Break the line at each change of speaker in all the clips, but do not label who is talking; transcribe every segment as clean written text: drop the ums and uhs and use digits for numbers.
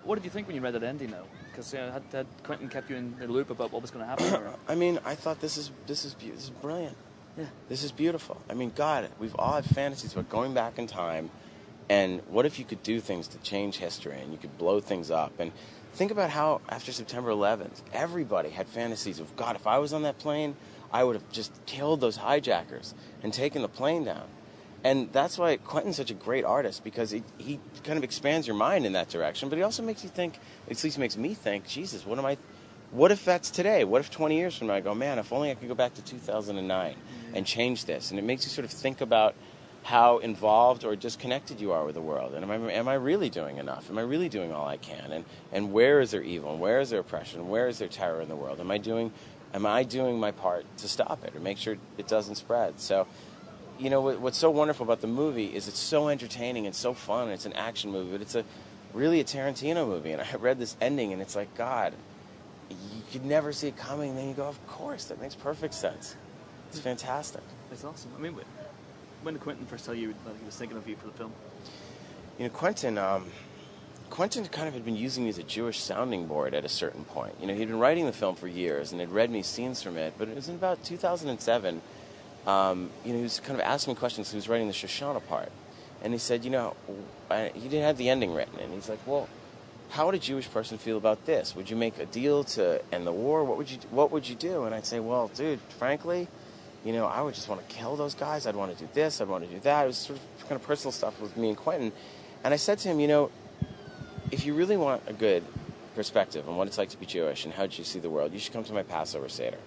What did you think when you read that ending, though? Because had Quentin kept you in the loop about what was going to happen? Or?
I mean, I thought this is brilliant.
Yeah.
This is beautiful. I mean, God, we've all had fantasies about going back in time, and what if you could do things to change history, and you could blow things up? And think about how, after September 11th, everybody had fantasies of, God, if I was on that plane, I would have just killed those hijackers and taken the plane down. And that's why Quentin's such a great artist, because he kind of expands your mind in that direction, but he also makes you think, at least makes me think, Jesus, what if that's today? What if 20 years from now I go, man, if only I could go back to 2009 and change this? And it makes you sort of think about how involved or disconnected you are with the world. And am I really doing enough? Am I really doing all I can? And where is there evil? And where is there oppression? And where is there terror in the world? Am I doing my part to stop it or make sure it doesn't spread? So, you know, what's so wonderful about the movie is it's so entertaining and so fun. It's an action movie, but it's really a Tarantino movie. And I read this ending, and it's like, God, you could never see it coming. And then you go, of course, that makes perfect sense. It's fantastic.
It's awesome. I mean, when did Quentin first tell you that he was thinking of you for the film?
You know, Quentin kind of had been using me as a Jewish sounding board at a certain point. You know, he'd been writing the film for years and had read me scenes from it, but it was in about 2007. You know, he was kind of asking me questions. He was writing the Shoshana part. And he said, you know, he didn't have the ending written. And he's like, well, how would a Jewish person feel about this? Would you make a deal to end the war? What would you do? And I'd say, well, dude, frankly, you know, I would just want to kill those guys. I'd want to do this. I'd want to do that. It was sort of kind of personal stuff with me and Quentin. And I said to him, you know, if you really want a good perspective on what it's like to be Jewish and how you see the world, you should come to my Passover Seder.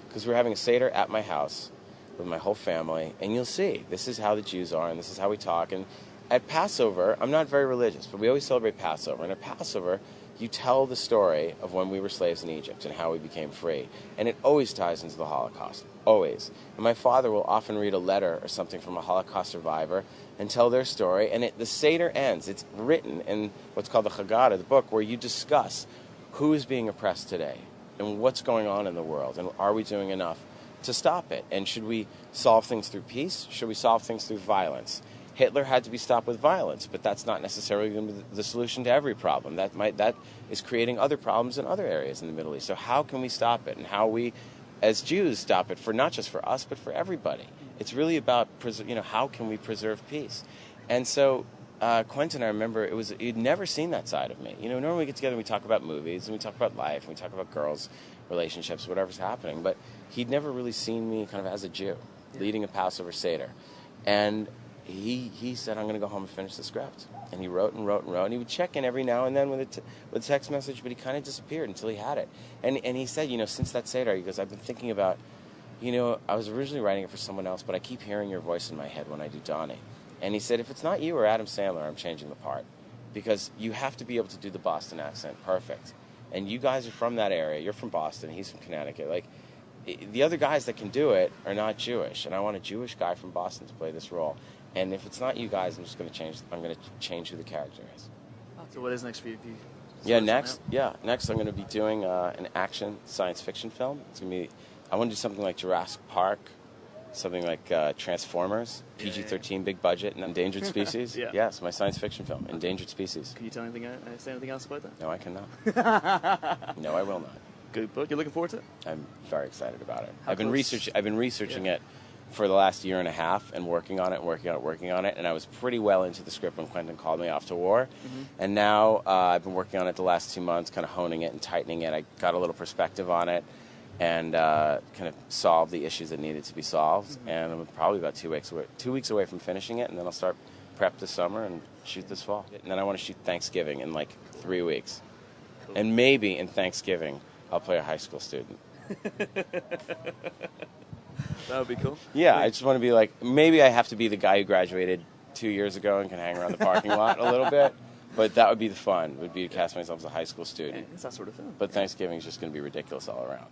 Because we're having a Seder at my house with my whole family, and you'll see this is how the Jews are, and this is how we talk. And at Passover, I'm not very religious, but we always celebrate Passover. And at Passover, you tell the story of when we were slaves in Egypt and how we became free. And it always ties into the Holocaust, always. And my father will often read a letter or something from a Holocaust survivor and tell their story. And the Seder ends. It's written in what's called the Haggadah, the book, where you discuss who is being oppressed today and what's going on in the world, and are we doing enough to stop it? And should we solve things through peace? Should we solve things through violence? Hitler had to be stopped with violence, but that's not necessarily going to be the solution to every problem. That is creating other problems in other areas in the Middle East. So how can we stop it? And how we, as Jews, stop it for not just for us, but for everybody? It's really about, how can we preserve peace? And so Quentin, I remember, he'd never seen that side of me. You know, normally we get together and we talk about movies, and we talk about life, and we talk about girls, relationships, whatever's happening. But he'd never really seen me kind of as a Jew, leading a Passover Seder. And he said, I'm going to go home and finish the script. And he wrote and wrote and wrote. And he would check in every now and then with a text message, but he kind of disappeared until he had it. And he said, you know, since that Seder, he goes, I've been thinking about, you know, I was originally writing it for someone else, but I keep hearing your voice in my head when I do Donnie. And he said, if it's not you or Adam Sandler, I'm changing the part. Because you have to be able to do the Boston accent perfect. And you guys are from that area. You're from Boston. He's from Connecticut. Like, the other guys that can do it are not Jewish. And I want a Jewish guy from Boston to play this role. And if it's not you guys, I'm going to change who the character is.
So what is next for you?
Next I'm going to be doing an action science fiction film. It's going to be, I want to do something like Jurassic Park, something like Transformers, PG-13, big budget, and Endangered Species.
Yeah.
Yes, my science fiction film, Endangered Species.
Can you say anything else about that?
No, I cannot. No, I will not.
Good book. You're looking forward to it?
I'm very excited about it.
I've been
researching it for the last year and a half and working on it, and I was pretty well into the script when Quentin called me off to war. Mm-hmm. And now I've been working on it the last 2 months, kind of honing it and tightening it. I got a little perspective on it and kind of solved the issues that needed to be solved. Mm-hmm. And I'm probably about 2 weeks away from finishing it, and then I'll start prep this summer and shoot this fall. And then I want to shoot Thanksgiving in like 3 weeks. Cool. And maybe in Thanksgiving I'll play a high school student.
That would be cool.
Yeah, I just want to be like, maybe I have to be the guy who graduated 2 years ago and can hang around the parking lot a little bit. But that would be the fun, would be to cast myself as a high school student.
Yeah, it's that sort of thing.
But Thanksgiving is just going to be ridiculous all around.